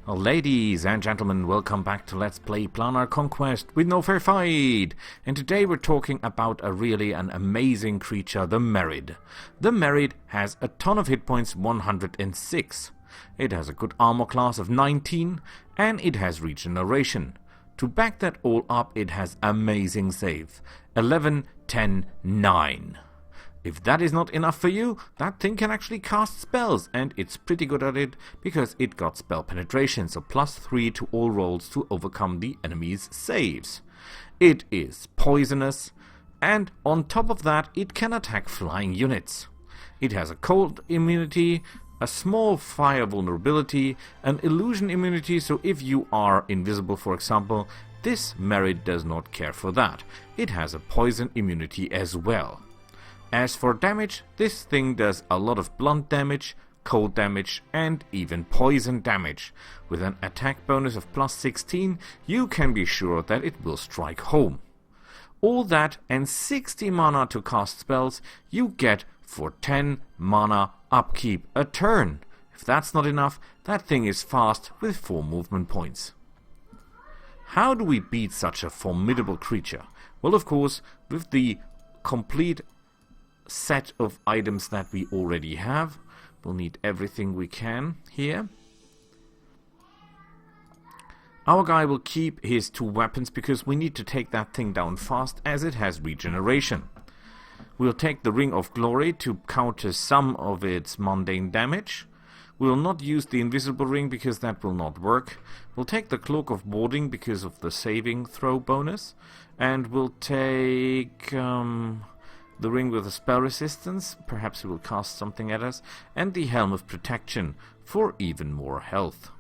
Ladies and gentlemen, welcome back to Let's Play Planar Conquest with no fair fight! And today we're talking about an amazing creature, the Merid. The Merid has a ton of hit points, 106. It has a good armor class of 19, and it has regeneration. To back that all up, it has amazing save, 11, 10, 9. If that is not enough for you, that thing can actually cast spells, and it's pretty good at it because it got spell penetration, so +3 to all rolls to overcome the enemy's saves. It is poisonous, and on top of that, it can attack flying units. It has a cold immunity, a small fire vulnerability, an illusion immunity, so if you are invisible, for example, this Merid does not care for that. It has a poison immunity as well. As for damage, this thing does a lot of blunt damage, cold damage, and even poison damage. With an attack bonus of +16, you can be sure that it will strike home. All that and 60 mana to cast spells you get for 10 mana upkeep a turn. If that's not enough, that thing is fast with 4 movement points. How do we beat such a formidable creature? Well, of course, with the complete set of items that we already have. We'll need everything we can here. Our guy will keep his 2 weapons because we need to take that thing down fast as it has regeneration. We'll take the Ring of Glory to counter some of its mundane damage. We'll not use the Invisible Ring because that will not work. We'll take the Cloak of Warding because of the saving throw bonus. And we'll take the ring with a spell resistance, perhaps he will cast something at us, and the Helm of Protection for even more health.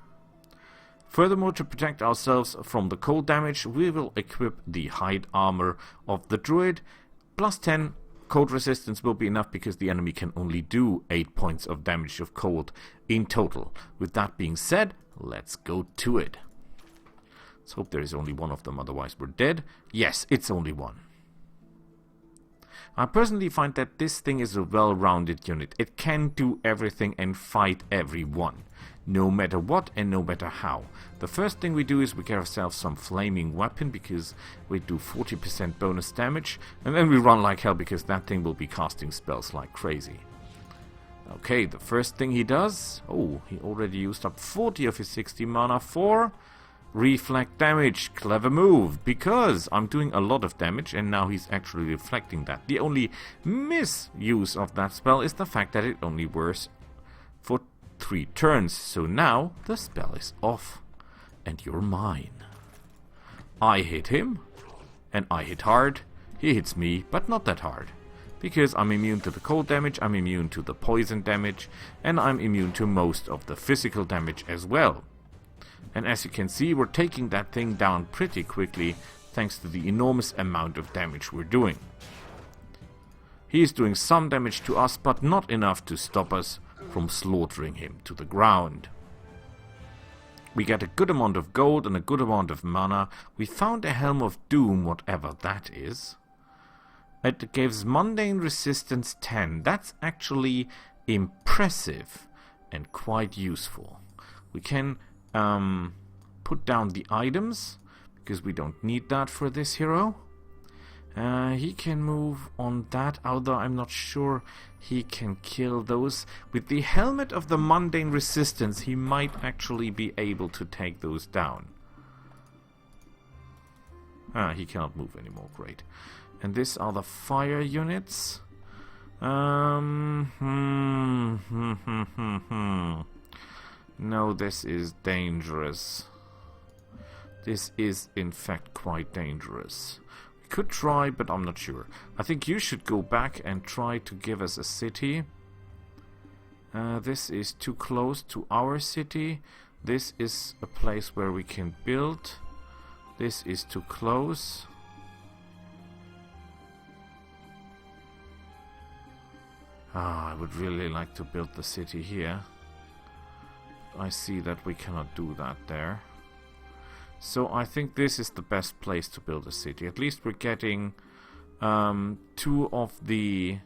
Furthermore, to protect ourselves from the cold damage, we will equip the Hide Armor of the Druid. +10 cold resistance will be enough because the enemy can only do 8 points of damage of cold in total. With that being said, let's go to it. Let's hope there is only one of them, otherwise we're dead. Yes, it's only one. I personally find that this thing is a well-rounded unit. It can do everything and fight everyone, no matter what and no matter how. The first thing we do is we get ourselves some flaming weapon because we do 40% bonus damage, and then we run like hell because that thing will be casting spells like crazy. Okay, the first thing he does, he already used up 40 of his 60 mana for reflect damage. Clever move, because I'm doing a lot of damage and now he's actually reflecting that. The only misuse of that spell is the fact that it only works for 3 turns. So now the spell is off and you're mine. I hit him and I hit hard. He hits me, but not that hard. Because I'm immune to the cold damage, I'm immune to the poison damage, and I'm immune to most of the physical damage as well. And as you can see, we're taking that thing down pretty quickly thanks to the enormous amount of damage we're doing. He is doing some damage to us, but not enough to stop us from slaughtering him to the ground. We get a good amount of gold and a good amount of mana. We found a Helm of Doom, whatever that is. It gives mundane resistance 10. That's actually impressive and quite useful. We can put down the items because we don't need that for this hero. He can move on that, although I'm not sure he can kill those. With the Helmet of the Mundane Resistance, he might actually be able to take those down. He cannot move anymore, great. And these are the fire units. No, this is dangerous. This is in fact quite dangerous. We could try, but I'm not sure. I think you should go back and try to give us a city. This is too close to our city. This is a place where we can build. This is too close. I would really like to build the city here. I see that we cannot do that there. So I think this is the best place to build a city. At least we're getting 2 of the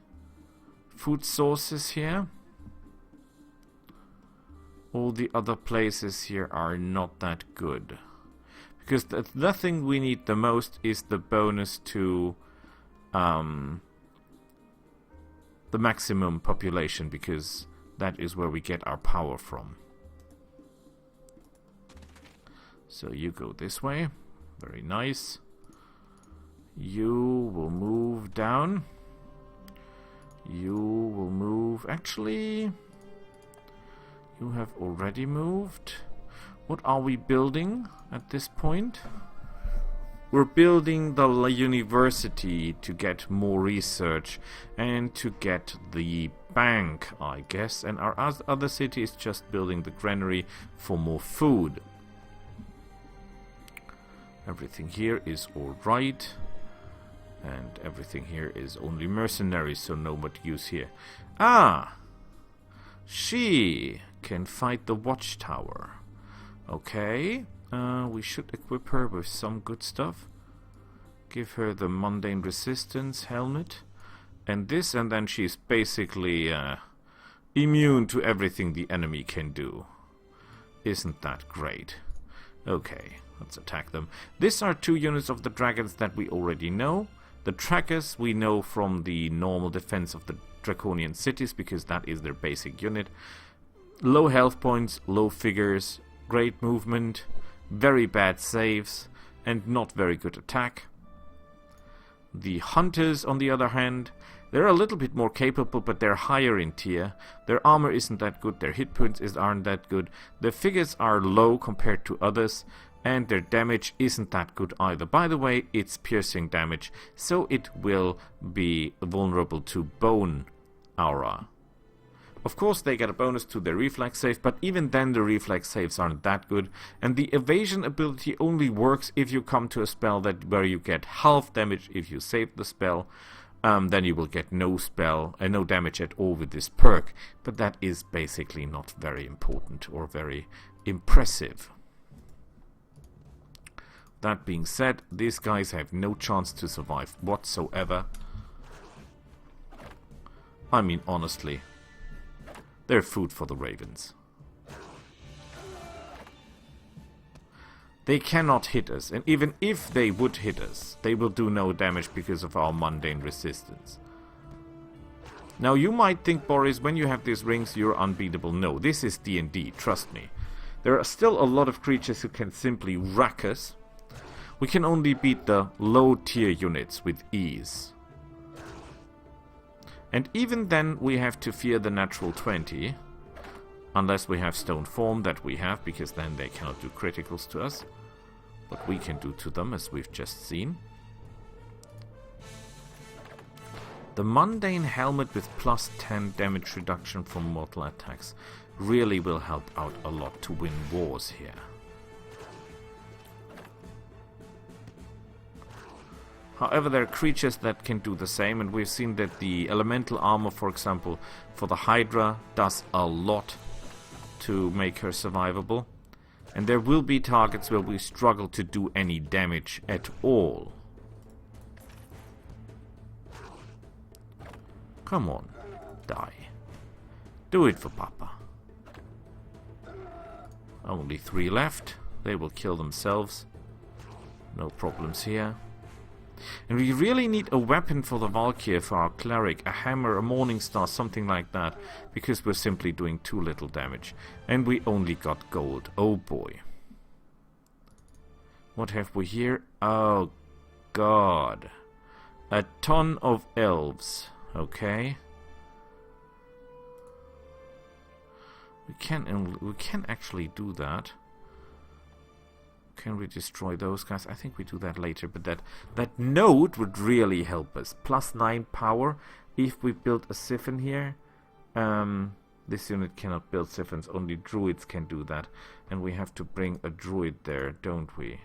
food sources here. All the other places here are not that good. Because the thing we need the most is the bonus to the maximum population, because that is where we get our power from. So you go this way. Very nice. You will move down. You will move... Actually, you have already moved. What are we building at this point? We're building the university to get more research and to get the bank, I guess. And our other city is just building the granary for more food. Everything here is alright. And everything here is only mercenaries, so no much use here. Ah! She can fight the watchtower. Okay. We should equip her with some good stuff. Give her the mundane resistance helmet. And this, and then she's basically immune to everything the enemy can do. Isn't that great? Okay, let's attack them. These are 2 units of the dragons that we already know. The trackers we know from the normal defense of the draconian cities, because that is their basic unit. Low health points, low figures, great movement, very bad saves, and not very good attack. The hunters, on the other hand, they're a little bit more capable, but they're higher in tier. Their armor isn't that good, their hit points aren't that good, their figures are low compared to others, and their damage isn't that good either. By the way, it's piercing damage, so it will be vulnerable to bone aura. Of course, they get a bonus to their reflex save, but even then the reflex saves aren't that good. And the evasion ability only works if you come to a spell where you get half damage if you save the spell. Then you will get no damage at all with this perk. But that is basically not very important or very impressive. That being said, these guys have no chance to survive whatsoever. I mean, honestly, they're food for the ravens. They cannot hit us, and even if they would hit us, they will do no damage because of our mundane resistance. Now you might think, Boris, when you have these rings you're unbeatable. No, this is D&D, trust me. There are still a lot of creatures who can simply rack us. We can only beat the low tier units with ease. And even then we have to fear the natural 20. Unless we have stone form, that we have, because then they cannot do criticals to us. But we can do to them, as we've just seen. The mundane helmet with plus 10 damage reduction from mortal attacks really will help out a lot to win wars here. However, there are creatures that can do the same, and we've seen that the elemental armor, for example, for the Hydra does a lot to make her survivable. And there will be targets where we struggle to do any damage at all. Come on, die. Do it for Papa. Only 3 left. They will kill themselves. No problems here. And we really need a weapon for the Valkyr, for our cleric, a hammer, a morning star, something like that, because we're simply doing too little damage. And we only got gold. Oh boy. What have we here? Oh god. A ton of elves. Okay. We can actually do that. Can we destroy those guys? I think we do that later, but that node would really help us. Plus 9 power if we build a siphon here. This unit cannot build siphons, only druids can do that. And we have to bring a druid there, don't we?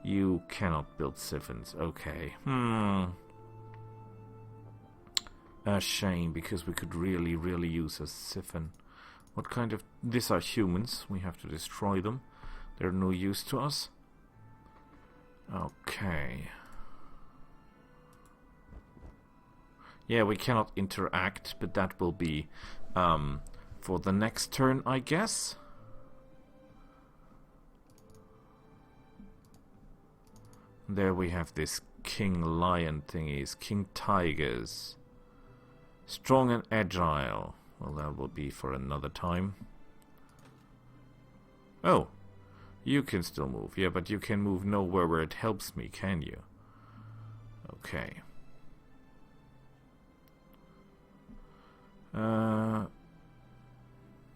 You cannot build siphons, okay. A shame, because we could really, really use a siphon. What kind of... These are humans, we have to destroy them. They're no use to us. Okay. Yeah, we cannot interact, but that will be for the next turn, I guess. There we have this king lion thingies, king tigers. Strong and agile. Well, that will be for another time. Oh, you can still move. Yeah, but you can move nowhere where it helps me, can you? Okay.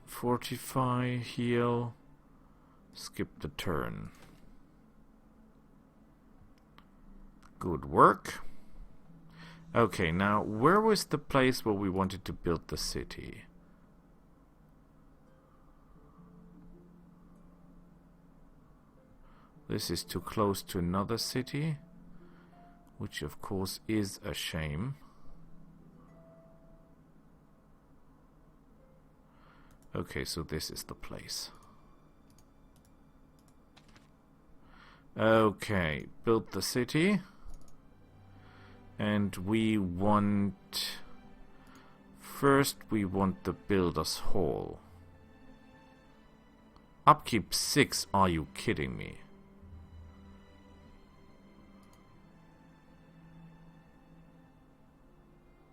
Fortify, heal, skip the turn. Good work. Okay, now where was the place where we wanted to build the city? This is too close to another city, which of course is a shame. Okay, so this is the place. Okay, build the city. And we want... First we want the Builder's Hall. Upkeep 6, are you kidding me?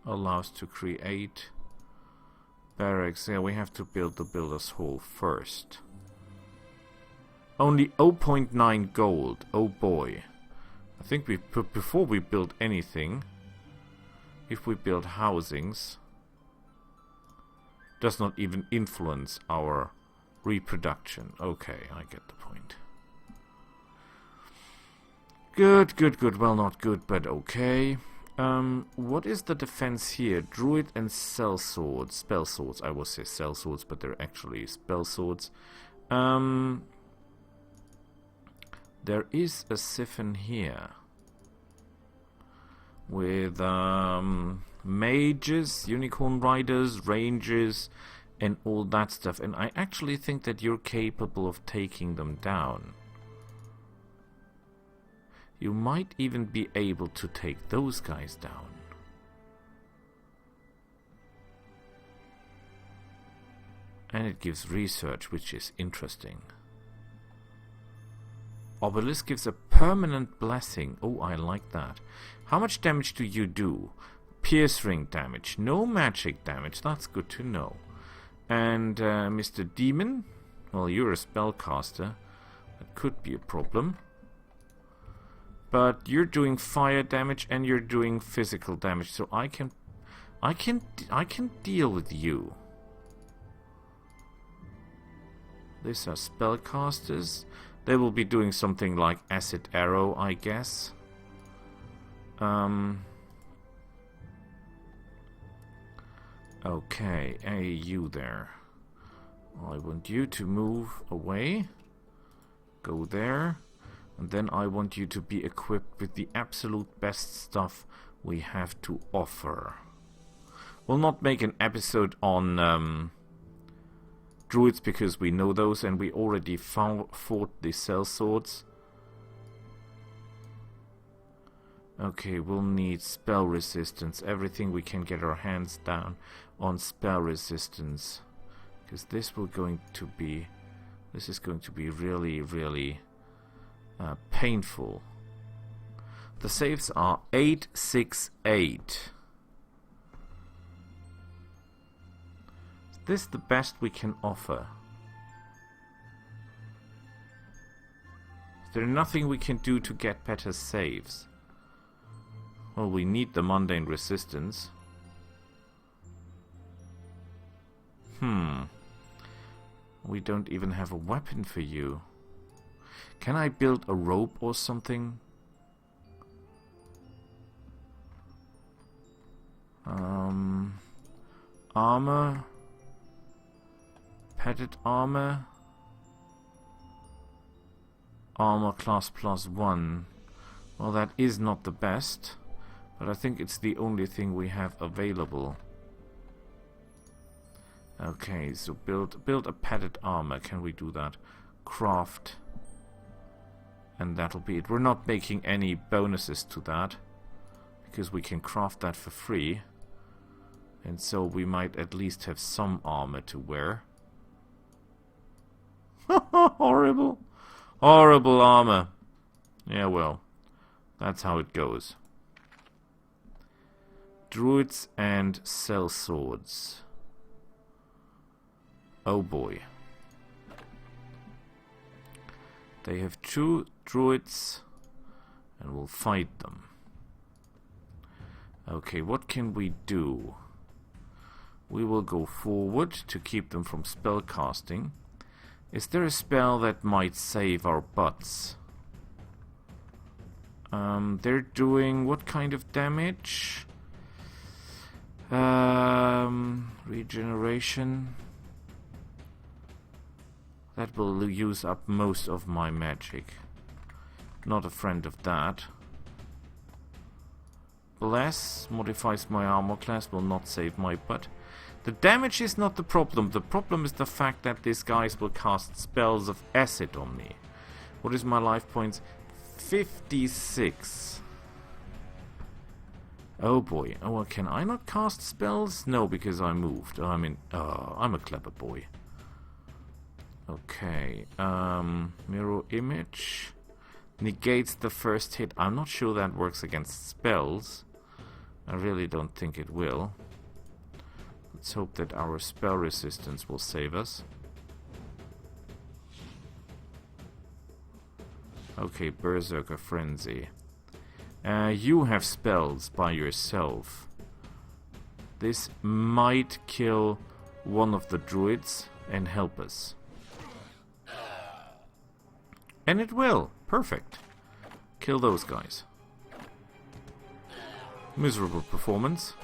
Allows to create barracks. Yeah, we have to build the Builder's Hall first. Only 0.9 gold. Oh boy. I think we put before we build anything, if we build housings, does not even influence our reproduction. Okay, I get the point. Good, good, good. Well, not good, but okay. What is the defense here? Druid and spell swords. I will say cell swords, but they're actually spell swords. There is a siphon here with mages, unicorn riders, rangers, and all that stuff. And I actually think that you're capable of taking them down. You might even be able to take those guys down. And it gives research, which is interesting. Obelisk gives a permanent blessing. Oh, I like that. How much damage do you do? Pierce ring damage. No magic damage. That's good to know. And Mr. Demon? Well, you're a spellcaster. That could be a problem. But you're doing fire damage and you're doing physical damage, so I can deal with you. These are spellcasters. They will be doing something like acid arrow, I guess. Okay, hey, you there. I want you to move away. Go there. And then I want you to be equipped with the absolute best stuff we have to offer. We'll not make an episode on druids because we know those and we already fought the cell swords. Okay, we'll need spell resistance. Everything we can get our hands down on spell resistance. Because this is going to be really, really painful. The saves are 8, 6, 8. Is this the best we can offer? Is there nothing we can do to get better saves? Well, we need the mundane resistance. We don't even have a weapon for you. Can I build a rope or something? Armor. Padded armor. Armor class +1. Well, that is not the best, but I think it's the only thing we have available. Okay, so build a padded armor. Can we do that? Craft. And that'll be it. We're not making any bonuses to that, because we can craft that for free. And so we might at least have some armor to wear. Horrible. Horrible armor. Yeah, well, that's how it goes. Druids and sellswords. Oh boy. They have 2 druids and we'll fight them. Okay, what can we do? We will go forward to keep them from spell casting. Is there a spell that might save our butts? They're doing what kind of damage? Regeneration. That will use up most of my magic. Not a friend of that. Bless modifies my armor class, will not save my butt. The damage is not the problem. The problem is the fact that these guys will cast spells of acid on me. What is my life points? 56. Oh boy. Oh, well, can I not cast spells? No, because I moved. I'm a clever boy. Okay. Mirror image. Negates the first hit. I'm not sure that works against spells. I really don't think it will. Let's hope that our spell resistance will save us. Okay, Berserker Frenzy. You have spells by yourself. This might kill one of the druids and help us. And it will. Perfect. Kill those guys. Miserable performance.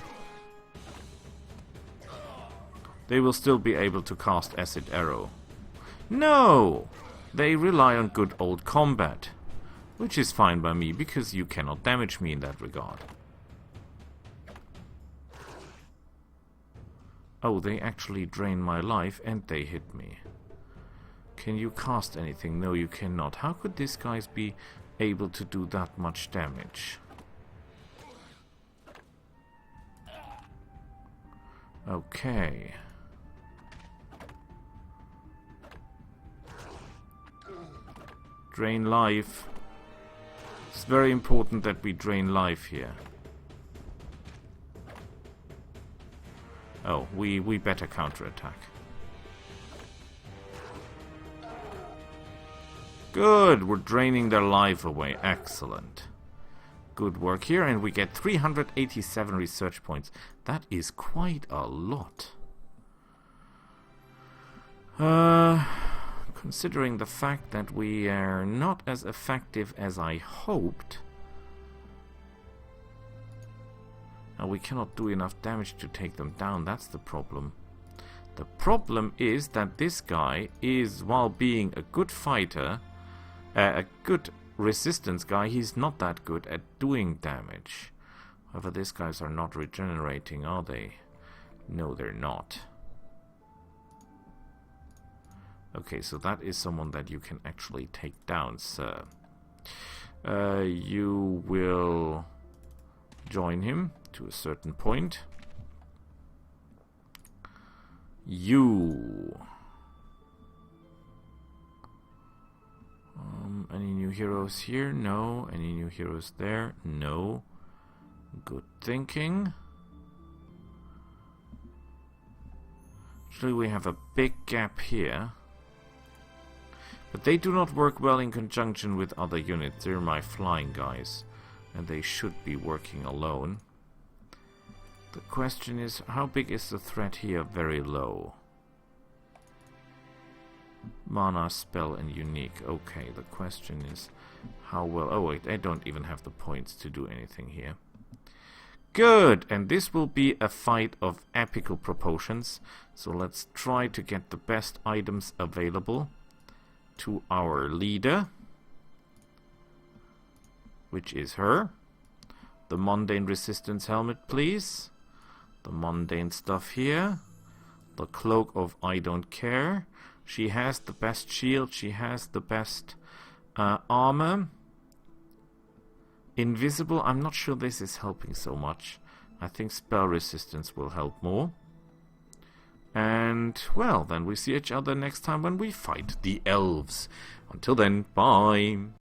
They will still be able to cast Acid Arrow. No! They rely on good old combat. Which is fine by me, because you cannot damage me in that regard. Oh, they actually drain my life and they hit me. Can you cast anything? No, you cannot. How could these guys be able to do that much damage? Okay. Drain life. It's very important that we drain life here. Oh, we better counterattack. Good, we're draining their life away. Excellent. Good work here, and we get 387 research points. That is quite a lot. Considering the fact that we are not as effective as I hoped. Now we cannot do enough damage to take them down, that's the problem. The problem is that this guy is, while being a good fighter, a good resistance guy, he's not that good at doing damage. However, these guys are not regenerating, are they? No, they're not. Okay, so that is someone that you can actually take down, sir. You will join him to a certain point. You... any new heroes here? No. Any new heroes there? No. Good thinking. Actually, we have a big gap here. But they do not work well in conjunction with other units. They're my flying guys. And they should be working alone. The question is, how big is the threat here? Very low. Mana, spell, and unique. Okay, the question is how well... Oh wait, I don't even have the points to do anything here. Good! And this will be a fight of epical proportions. So let's try to get the best items available to our leader. Which is her. The mundane resistance helmet, please. The mundane stuff here. The cloak of I don't care. She has the best shield. She has the best armor. Invisible. I'm not sure this is helping so much. I think spell resistance will help more. And, well, then we see each other next time when we fight the elves. Until then, bye!